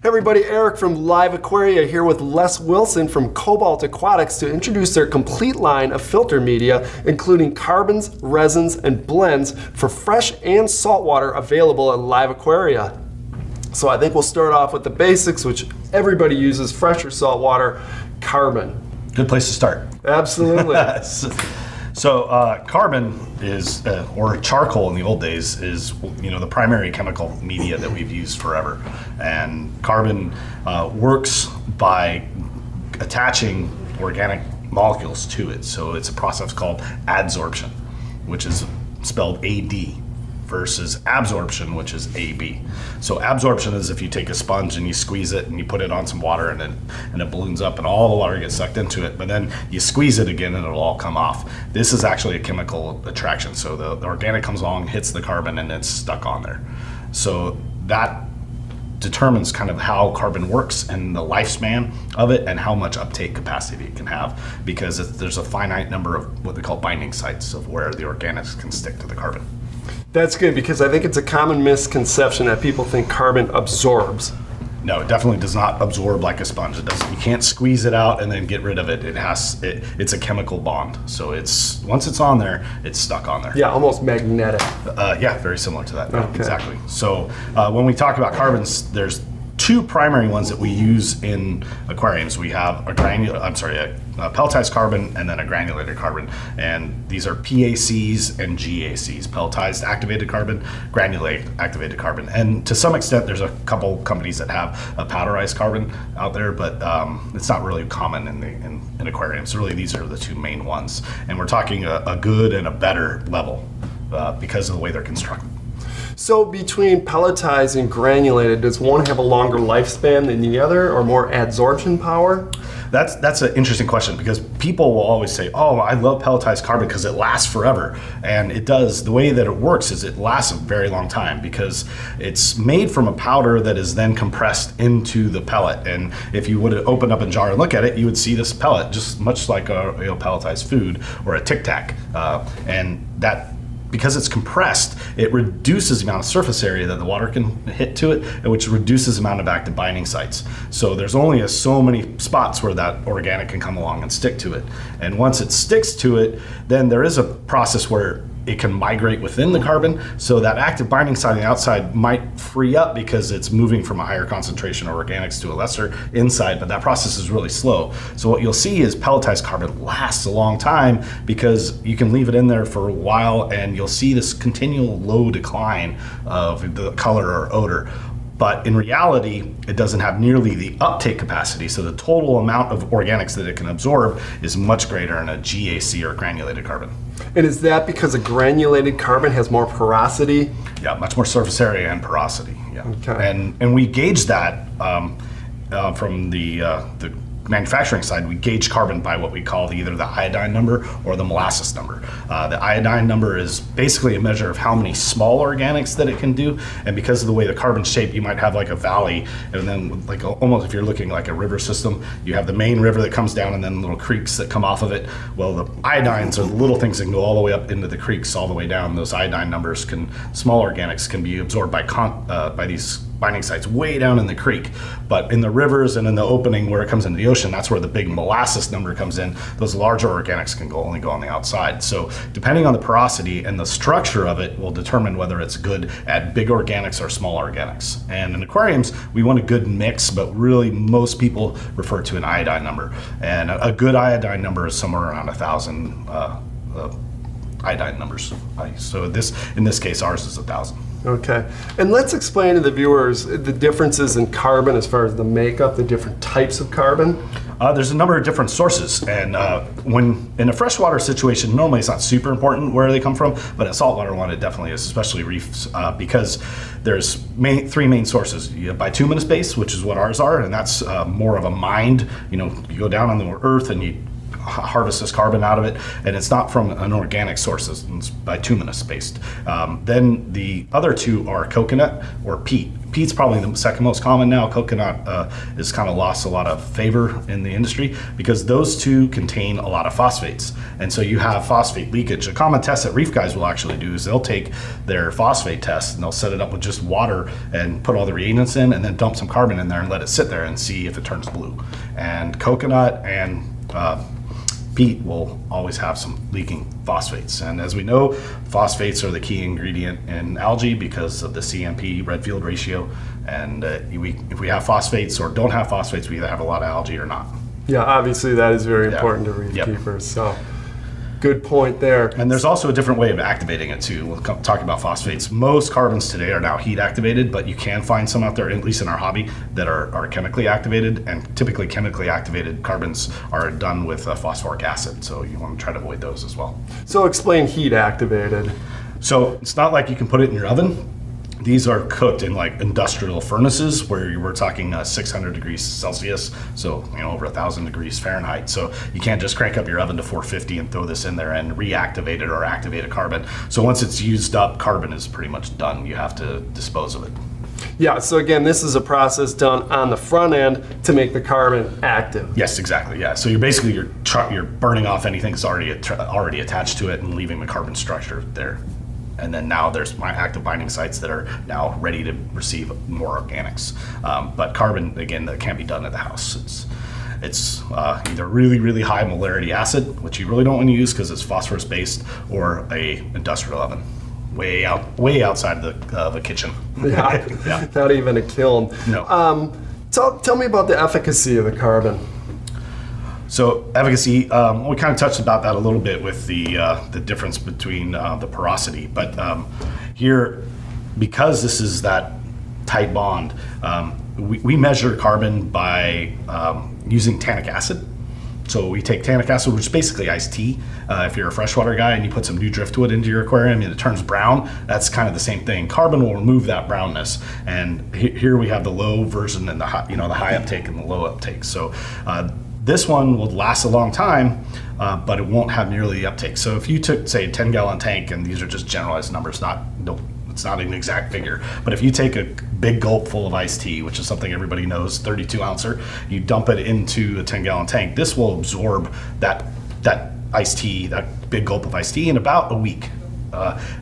Hey everybody, Eric from LiveAquaria here with Les Wilson from Cobalt Aquatics to introduce their complete line of filter media, including carbons, resins, and blends for fresh and saltwater available at LiveAquaria. So I think we'll start off with the basics, which everybody uses, fresh or saltwater, carbon. Good place to start. Absolutely. So carbon is, or charcoal in the old days, is the primary chemical media that we've used forever. And carbon works by attaching organic molecules to it. So it's a process called adsorption, which is spelled AD, versus absorption, which is AB. So absorption is if you take a sponge and you squeeze it and you put it on some water and it balloons up and all the water gets sucked into it, but then you squeeze it again and it'll all come off. This is actually a chemical attraction. So the organic comes along, hits the carbon, and it's stuck on there. So that determines kind of how carbon works and the lifespan of it and how much uptake capacity it can have, because there's a finite number of what they call binding sites of where the organics can stick to the carbon. That's good, because I think it's a common misconception that people think carbon absorbs. No, it definitely does not absorb like a sponge. It doesn't. You can't squeeze it out and then get rid of it. It's a chemical bond. So once it's on there, it's stuck on there. Yeah, almost magnetic. Yeah, very similar to that. Okay. Exactly. So when we talk about carbons, there's two primary ones that we use in aquariums. We have a pelletized carbon and then a granulated carbon. And these are PACs and GACs, pelletized activated carbon, granulated activated carbon. And to some extent, there's a couple companies that have a powderized carbon out there, but it's not really common in aquariums. So really, these are the two main ones. And we're talking a good and a better level because of the way they're constructed. So between pelletized and granulated, does one have a longer lifespan than the other, or more adsorption power? That's an interesting question, because people will always say, oh, I love pelletized carbon because it lasts forever. And it does. The way that it works is it lasts a very long time because it's made from a powder that is then compressed into the pellet. And if you would open up a jar and look at it, you would see this pellet, just much like a pelletized food or a Tic Tac. And that, because it's compressed, it reduces the amount of surface area that the water can hit to it, which reduces the amount of active binding sites. So there's only so many spots where that organic can come along and stick to it. And once it sticks to it, then there is a process where it can migrate within the carbon. So that active binding site on the outside might free up because it's moving from a higher concentration of organics to a lesser inside, but that process is really slow. So what you'll see is pelletized carbon lasts a long time because you can leave it in there for a while and you'll see this continual low decline of the color or odor. But in reality, it doesn't have nearly the uptake capacity. So the total amount of organics that it can absorb is much greater in a GAC or granulated carbon. And is that because a granulated carbon has more porosity? Yeah, much more surface area and porosity. Yeah. Okay. And we gauge that from the manufacturing side. We gauge carbon by what we call either the iodine number or the molasses number. The iodine number is basically a measure of how many small organics that it can do, and because of the way the carbon's shaped, you might have like a valley, and then like almost if you're looking like a river system, you have the main river that comes down and then little creeks that come off of it. Well, the iodines are the little things that can go all the way up into the creeks, all the way down. Those iodine numbers small organics can be absorbed by these binding sites way down in the creek. But in the rivers and in the opening where it comes into the ocean, that's where the big molasses number comes in. Those larger organics can only go on the outside. So depending on the porosity and the structure of it will determine whether it's good at big organics or small organics. And in aquariums, we want a good mix, but really most people refer to an iodine number. And a good iodine number is somewhere around 1,000 iodine numbers. So in this case, ours is 1,000. Okay. And let's explain to the viewers the differences in carbon as far as the makeup, the different types of carbon. There's a number of different sources, and when in a freshwater situation, normally it's not super important where they come from, but a saltwater one it definitely is, especially reefs, because there's three main sources. You have bituminous base, which is what ours are, and that's more of a mined. You go down on the earth and you harvest this carbon out of it, and it's not from an organic source, it's bituminous based. Then the other two are coconut or peat. Peat's probably the second most common now. Coconut has kind of lost a lot of favor in the industry because those two contain a lot of phosphates. And so you have phosphate leakage. A common test that reef guys will actually do is they'll take their phosphate test and they'll set it up with just water and put all the reagents in and then dump some carbon in there and let it sit there and see if it turns blue. And coconut and peat will always have some leaking phosphates. And as we know, phosphates are the key ingredient in algae because of the CMP red field ratio. And if we have phosphates or don't have phosphates, we either have a lot of algae or not. Yeah, obviously that is very important to reef keepers. So good point there. And there's also a different way of activating it too. We'll talk about phosphates. Most carbons today are now heat activated, but you can find some out there, at least in our hobby, that are chemically activated. And typically chemically activated carbons are done with phosphoric acid. So you want to try to avoid those as well. So explain heat activated. So it's not like you can put it in your oven. These are cooked in like industrial furnaces where we're talking 600 degrees Celsius, so over 1,000 degrees Fahrenheit. So you can't just crank up your oven to 450 and throw this in there and reactivate it or activate a carbon. So once it's used up, carbon is pretty much done. You have to dispose of it. Yeah, so again, this is a process done on the front end to make the carbon active. Yes, exactly. Yeah. So you're basically you're burning off anything that's already attached to it and leaving the carbon structure there. And then now there's my active binding sites that are now ready to receive more organics. But carbon, again, that can't be done at the house. It's either really, really high molarity acid, which you really don't want to use because it's phosphorus based, or a industrial oven, way outside of the kitchen. Yeah, Yeah. Not even a kiln. No. Tell me about the efficacy of the carbon. So efficacy, we kind of touched about that a little bit with the difference between the porosity, but here, because this is that tight bond, we measure carbon by using tannic acid. So we take tannic acid, which is basically iced tea. If you're a freshwater guy and you put some new driftwood into your aquarium and it turns brown, that's kind of the same thing. Carbon will remove that brownness. And here we have the low version and the high uptake and the low uptake. So this one will last a long time, but it won't have nearly the uptake. So if you took, say, a 10-gallon tank, and these are just generalized numbers, it's not an exact figure, but if you take a big gulp full of iced tea, which is something everybody knows, 32 ouncer, you dump it into a 10-gallon tank, this will absorb that iced tea, that big gulp of iced tea, in about a week.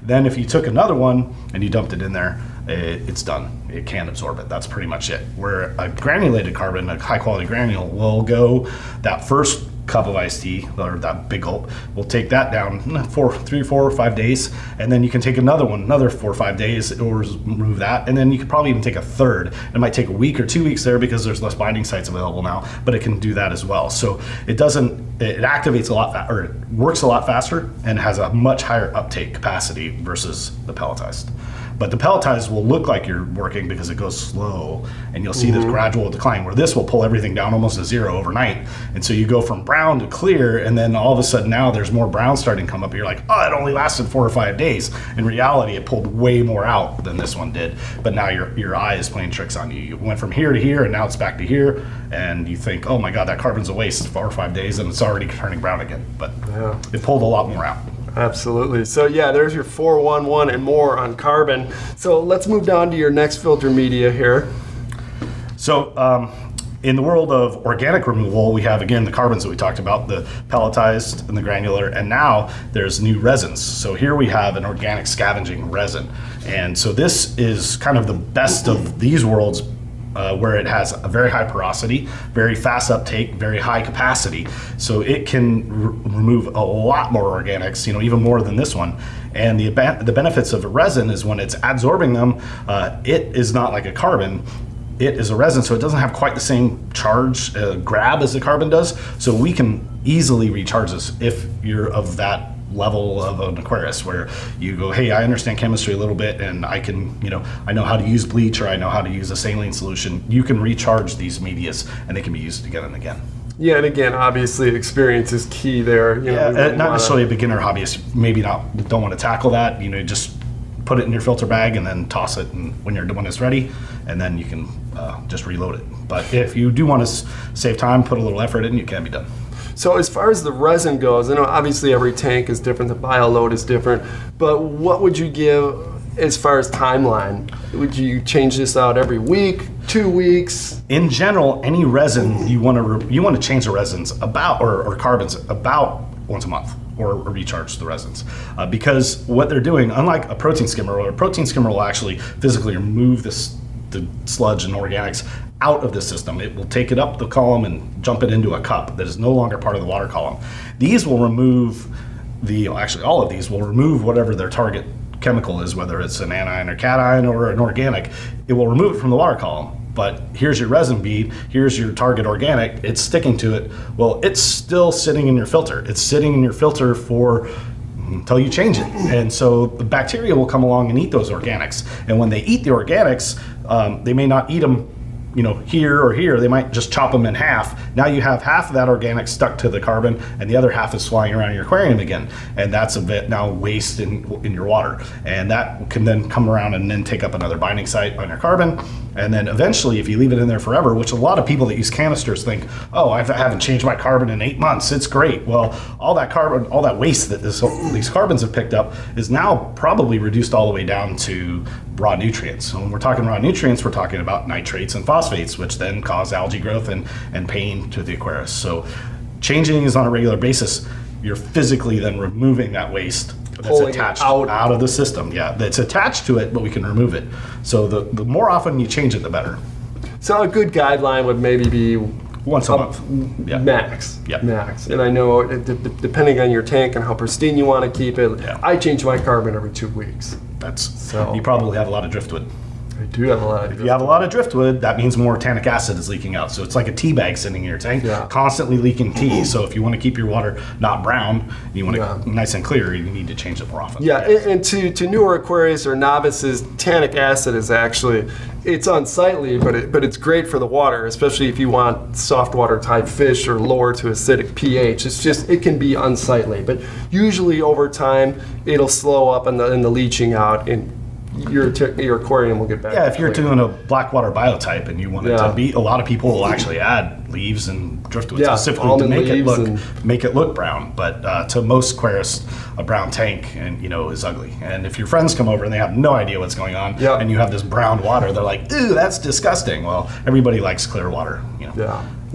Then if you took another one and you dumped it in there, it's done. It can't absorb it. That's pretty much it. Where a granulated carbon, a high quality granule, will go that first cup of iced tea, or that big gulp, we'll take that down 3, 4, or 5 days, and then you can take another one, another 4 or 5 days, or remove that, and then you could probably even take a third. It might take a week or 2 weeks there because there's less binding sites available now, but it can do that as well. So it activates a lot, or it works a lot faster and has a much higher uptake capacity versus the pelletized. But the pelletized will look like you're working because it goes slow, and you'll see this gradual decline, where this will pull everything down almost to zero overnight. And so you go from brown to clear, and then all of a sudden now there's more brown starting to come up. You're like, oh, it only lasted 4 or 5 days. In reality, it pulled way more out than this one did. But now your eye is playing tricks on you. You went from here to here, and now it's back to here, and you think, oh my God, that carbon's a waste, 4 or 5 days, and it's already turning brown again. But it pulled a lot more out. Absolutely. So yeah, there's your 411 and more on carbon. So let's move down to your next filter media here. So in the world of organic removal, we have, again, the carbons that we talked about, the pelletized and the granular, and now there's new resins. So here we have an organic scavenging resin. And so this is kind of the best of these worlds, where it has a very high porosity, very fast uptake, very high capacity. So it can remove a lot more organics, even more than this one. And the benefits of a resin is when it's adsorbing them, it is not like a carbon. It is a resin, so it doesn't have quite the same charge grab as the carbon does. So we can easily recharge this if you're of that level of an Aquarius, where you go, hey, I understand chemistry a little bit, and I can, I know how to use bleach, or I know how to use a saline solution. You can recharge these medias, and they can be used again and again. Yeah, and again, obviously, experience is key there. Not necessarily a beginner hobbyist. Maybe don't want to tackle that. Just put it in your filter bag and then toss it, and when it's ready, and then you can just reload it. But if you do want to save time, put a little effort in, it can be done. So as far as the resin goes, I know obviously every tank is different, the bioload is different, but what would you give as far as timeline? Would you change this out every week, 2 weeks? In general, any resin you want to change the resins about or carbons about once a month, or recharge the resins, because what they're doing, unlike a protein skimmer, where a protein skimmer will actually physically remove the sludge and organics out of the system. It will take it up the column and jump it into a cup that is no longer part of the water column. These will remove all of these will remove whatever their target chemical is, whether it's an anion or cation or an organic. It will remove it from the water column. But here's your resin bead, here's your target organic, it's sticking to it. Well, it's still sitting in your filter. It's sitting in your filter until you change it. And so the bacteria will come along and eat those organics. And when they eat the organics, they may not eat them here or here. They might just chop them in half. Now you have half of that organic stuck to the carbon and the other half is flying around your aquarium again. And that's a bit now waste in your water. And that can then come around and then take up another binding site on your carbon. And then eventually, if you leave it in there forever, which a lot of people that use canisters think, oh, I haven't changed my carbon in 8 months, it's great. Well, all that carbon, all that waste that these carbons have picked up is now probably reduced all the way down to raw nutrients. So when we're talking raw nutrients, we're talking about nitrates and phosphates, which then cause algae growth and pain to the aquarius. So changing is on a regular basis. You're physically then removing that waste that's attached out of the system. Yeah, that's attached to it, but we can remove it. So the more often you change it, the better. So a good guideline would maybe be once a month. Yeah. Max. Yeah. Max. And I know depending on your tank and how pristine you want to keep it, I change my carbon every 2 weeks. You probably have a lot of driftwood. I do have a lot of driftwood. If you have a lot of driftwood, that means more tannic acid is leaking out. So it's like a tea bag sitting in your tank, constantly leaking tea. So if you want to keep your water not brown, you want it nice and clear, you need to change it more often. Yeah, and to newer aquarists or novices, tannic acid is actually, it's unsightly, but it's great for the water, especially if you want soft water type fish or lower to acidic pH. It can be unsightly, but usually over time, it'll slow up and the leaching out, and your aquarium will get back. Yeah, if you're doing a blackwater biotype and you want it to be, a lot of people will actually add leaves and driftwood specifically to make it look brown. But to most aquarists, a brown tank is ugly. And if your friends come over and they have no idea what's going on, and you have this brown water, they're like, "Ew, that's disgusting." Well, everybody likes clear water.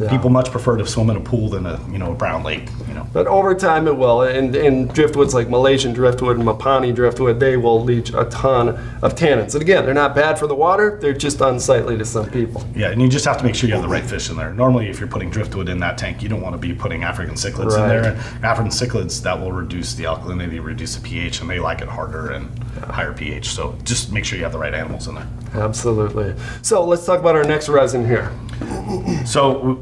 People much prefer to swim in a pool than a brown lake. But over time it will, and driftwoods like Malaysian driftwood and Mapani driftwood, they will leach a ton of tannins. And again, they're not bad for the water; they're just unsightly to some people. Yeah, and you just have to make sure you have the right fish in there. Normally, if you're putting driftwood in that tank, you don't want to be putting African cichlids in there. And African cichlids, that will reduce the alkalinity, reduce the pH, and they like it harder and higher pH. So just make sure you have the right animals in there. Absolutely. So let's talk about our next resin here. So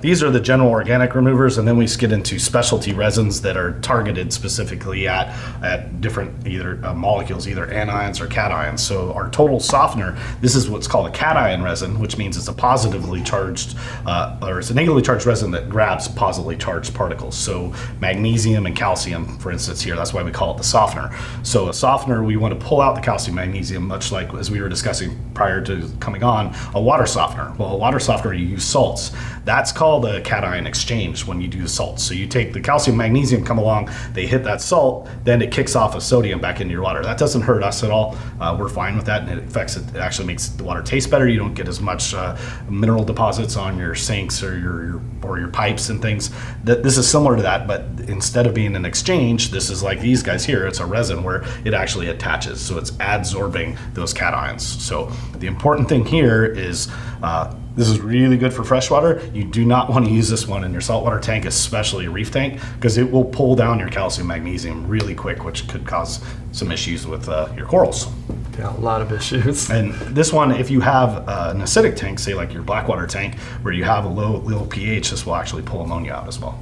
these are the general organic removers, and then we get into specialty resins that are targeted specifically at different either molecules, either anions or cations. So our total softener, this is what's called a cation resin, which means it's a positively charged, or it's a negatively charged resin that grabs positively charged particles. So magnesium and calcium, for instance here, that's why we call it the softener. So a softener, we want to pull out the calcium magnesium, much like as we were discussing prior to coming on, a water softener. Well, a water softener, you use salts. That's called a cation exchange when you do the salts. So you take the calcium magnesium, come along, they hit that salt, then it kicks off a sodium back into your water. That doesn't hurt us at all. We're fine with that, and it actually makes the water taste better. You don't get as much mineral deposits on your sinks or your pipes and things. This is similar to that, but instead of being an exchange, this is like these guys here. It's a resin where it actually attaches, so it's adsorbing those cations. So the important thing here is this is really good for freshwater. You do not want to use this one in your saltwater tank, especially a reef tank, because it will pull down your calcium magnesium really quick, which could cause some issues with your corals. Yeah, a lot of issues. And this one, if you have an acidic tank, say like your blackwater tank, where you have a low pH, this will actually pull ammonia out as well.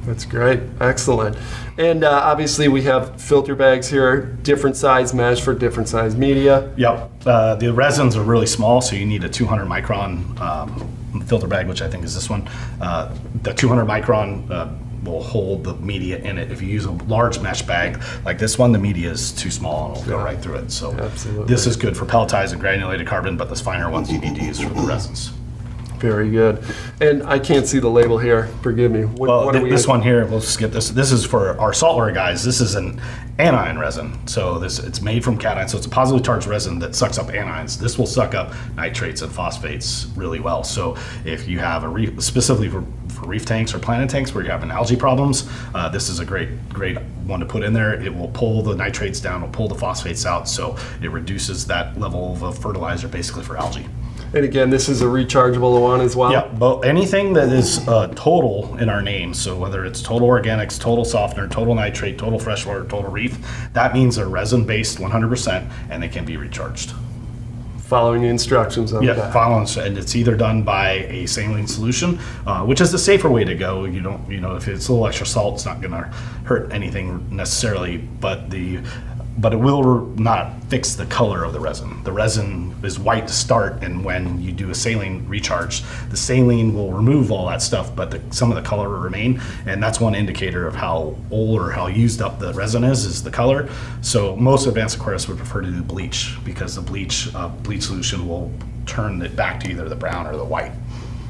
That's great. Excellent. And obviously we have filter bags here, different size mesh for different size media. Yep. The resins are really small, so you need a 200 micron filter bag, which I think is this one. The 200 micron will hold the media in it. If you use a large mesh bag like this one, the media is too small and it'll go right through it. So this is good for pelletized and granulated carbon, but the finer ones you need to use for the resins. Very good. And I can't see the label here. Forgive me. What are we this one here, we'll skip this. This is for our saltwater guys. This is an anion resin. So it's made from cation. So it's a positively charged resin that sucks up anions. This will suck up nitrates and phosphates really well. So if you have a reef, specifically for reef tanks or planet tanks where you're having algae problems, this is a great one to put in there. It will pull the nitrates down, will pull the phosphates out, so it reduces that level of a fertilizer basically for algae. And again, this is a rechargeable one as well? Yeah, but anything that is total in our name, so whether it's total organics, total softener, total nitrate, total freshwater, total reef, that means they're resin-based 100% and they can be recharged. Following the instructions on that. Yeah, following, and it's either done by a saline solution, which is the safer way to go. You don't, if it's a little extra salt, it's not going to hurt anything necessarily, but it will not fix the color of the resin. The resin is white to start, and when you do a saline recharge, the saline will remove all that stuff, but some of the color will remain, and that's one indicator of how old or how used up the resin is the color. So most advanced aquarists would prefer to do bleach, because the bleach solution will turn it back to either the brown or the white,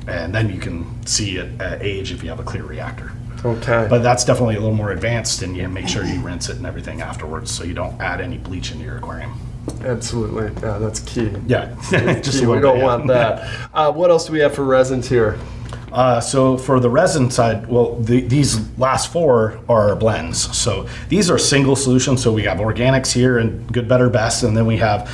and then you can see it at age if you have a clear reactor. Okay. But that's definitely a little more advanced, and you make sure you rinse it and everything afterwards so you don't add any bleach into your aquarium. Absolutely. Yeah, that's key. Yeah. Just we don't want that. What else do we have for resins here? So for the resin side, well, these last four are blends. So these are single solutions. So we have organics here and good, better, best, and then we have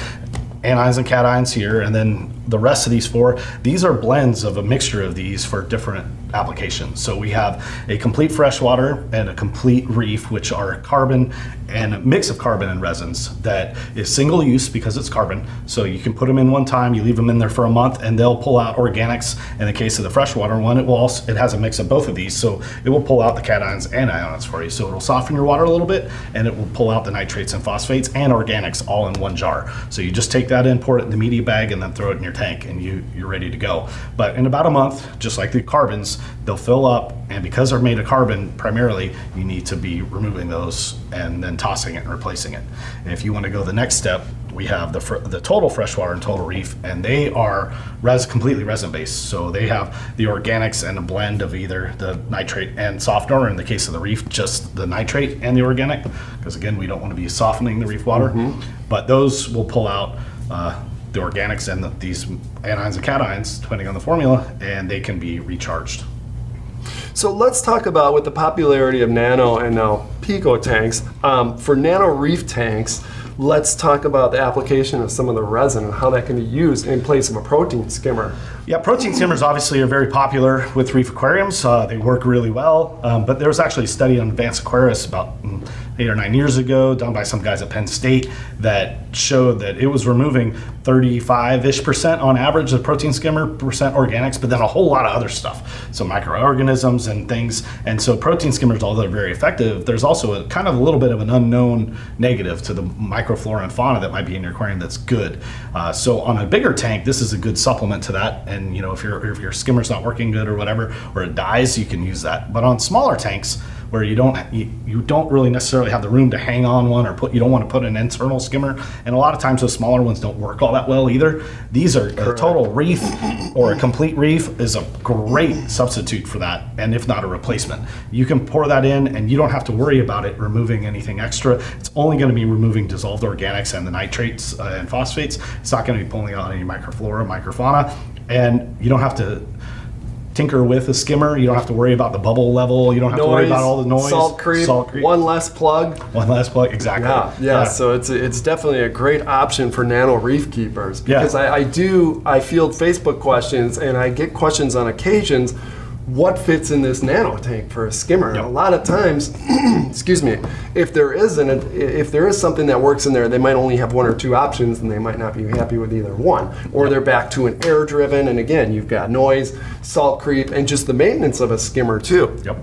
anions and cations here, and then the rest of these four, these are blends of a mixture of these for different applications. So we have a complete freshwater and a complete reef, which are carbon and a mix of carbon and resins that is single use because it's carbon. So you can put them in one time, you leave them in there for a month, and they'll pull out organics. In the case of the freshwater one, it has a mix of both of these, so it will pull out the cations and ions for you. So it'll soften your water a little bit, and it will pull out the nitrates and phosphates and organics all in one jar. So you just take that in, pour it in the media bag, and then throw it in your tank, and you're ready to go. But in about a month, just like the carbons, they'll fill up, and because they're made of carbon primarily, you need to be removing those and then tossing it and replacing it. And if you want to go the next step, we have the total freshwater and total reef, and they are completely resin based. So they have the organics and a blend of either the nitrate and softener, or in the case of the reef, just the nitrate and the organic, because again, we don't want to be softening the reef water. But those will pull out the organics and these anions and cations, depending on the formula, and they can be recharged. So let's talk about, with the popularity of Nano and now Pico tanks, for Nano reef tanks, let's talk about the application of some of the resin and how that can be used in place of a protein skimmer. Yeah, protein skimmers obviously are very popular with reef aquariums. They work really well, but there was actually a study on advanced aquarists about 8 or 9 years ago done by some guys at Penn State that showed that it was removing 35-ish% on average of protein skimmer percent organics, but then a whole lot of other stuff, so microorganisms and things. And so protein skimmers, although they're very effective, there's also a kind of a little bit of an unknown negative to the microflora and fauna that might be in your aquarium that's good. So on a bigger tank, this is a good supplement to that. And if your skimmer's not working good or whatever, or it dies, you can use that. But on smaller tanks, where you don't really necessarily have the room to hang on one, or you don't want to put an internal skimmer, and a lot of times those smaller ones don't work all that well either. These are a total reef or a complete reef is a great substitute for that, and if not a replacement. You can pour that in and you don't have to worry about it removing anything extra. It's only going to be removing dissolved organics and the nitrates and phosphates. It's not going to be pulling out any microflora, microfauna, and you don't have to tinker with a skimmer. You don't have to worry about the bubble level. You don't have to worry about all the noise. Salt creep. One less plug. Exactly. Yeah. So it's definitely a great option for Nano reef keepers, because I field Facebook questions, and I get questions on occasions, what fits in this Nano tank for a skimmer? And a lot of times, excuse me, if there is something that works in there, they might only have one or two options, and they might not be happy with either one. Or they're back to an air driven, and again, you've got noise, salt creep, and just the maintenance of a skimmer too. Yep.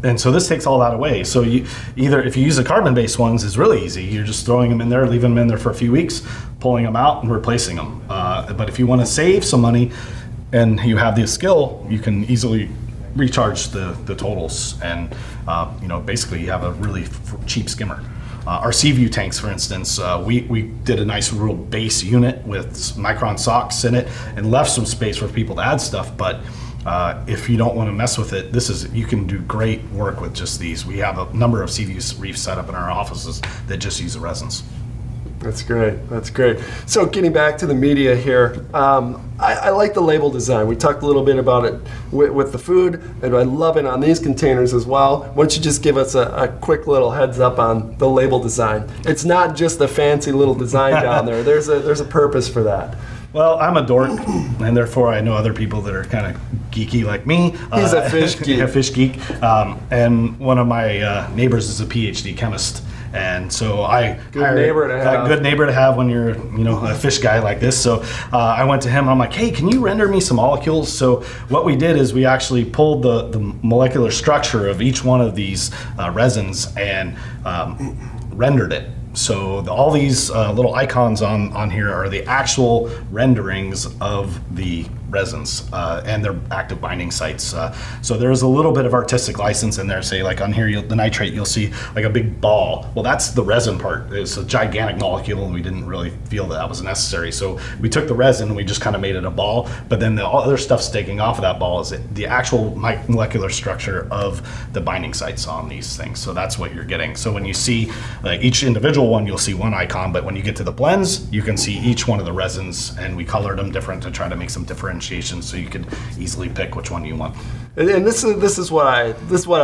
And so this takes all that away. So if you use the carbon-based ones, it's really easy. You're just throwing them in there, leaving them in there for a few weeks, pulling them out and replacing them. But if you want to save some money and you have the skill, you can easily recharge the totals, and basically you have a really cheap skimmer. our sea view tanks, for instance, we did a nice real base unit with micron socks in it and left some space for people to add stuff. But if you don't want to mess with it, you can do great work with just these. We have a number of sea view reefs set up in our offices that just use the resins. That's great. That's great. So getting back to the media here, I like the label design. We talked a little bit about it with the food, and I love it on these containers as well. Why don't you just give us a quick little heads up on the label design? It's not just a fancy little design down there. There's a purpose for that. Well, I'm a dork, and therefore I know other people that are kind of geeky like me. He's a fish geek. A fish geek. And one of my neighbors is a PhD chemist. And so I good neighbor to have when you're a fish guy like this. So I went to him and I'm like, hey, can you render me some molecules? So what we did is we actually pulled the molecular structure of each one of these resins and rendered it. So all these little icons on here are the actual renderings of the resins and their active binding sites. So there's a little bit of artistic license in there. Say like on here, the nitrate, you'll see like a big ball. Well, that's the resin part. It's a gigantic molecule and we didn't really feel that was necessary. So we took the resin and we just kind of made it a ball, but then the other stuff sticking off of that ball is the actual molecular structure of the binding sites on these things. So that's what you're getting. So when you see each individual one, you'll see one icon, but when you get to the blends, you can see each one of the resins, and we colored them different to try to make some differentiation so you could easily pick which one you want. And this is what I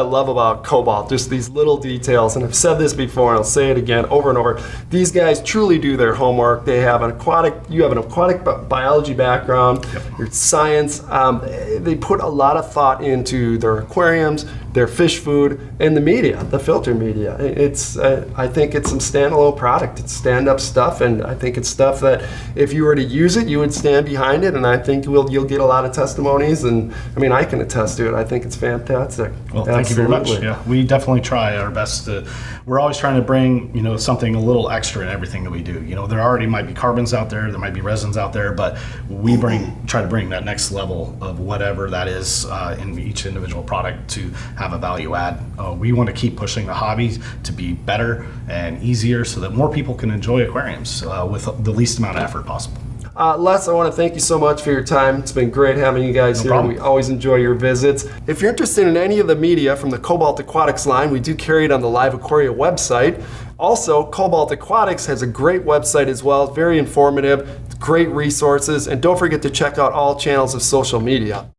love about Cobalt, just these little details. And I've said this before, and I'll say it again over and over. These guys truly do their homework. You have an aquatic biology background, your science. They put a lot of thought into their aquariums, their fish food, and the media, the filter media. I think it's some standalone product. It's stand-up stuff, and I think it's stuff that if you were to use it, you would stand behind it. And I think you'll get a lot of testimonies. And I mean, I can attest to it. I think it's fantastic. Well, thank you very much. Yeah, we definitely try our best to. We're always trying to bring something a little extra in everything that we do. There already might be carbons out there might be resins out there, but we try to bring that next level of whatever that is in each individual product to have a value add. We want to keep pushing the hobby to be better and easier so that more people can enjoy aquariums with the least amount of effort possible. Les, I want to thank you so much for your time. It's been great having you guys here. Problem. We always enjoy your visits. If you're interested in any of the media from the Cobalt Aquatics line, we do carry it on the LiveAquaria website. Also, Cobalt Aquatics has a great website as well. It's very informative, great resources, and don't forget to check out all channels of social media.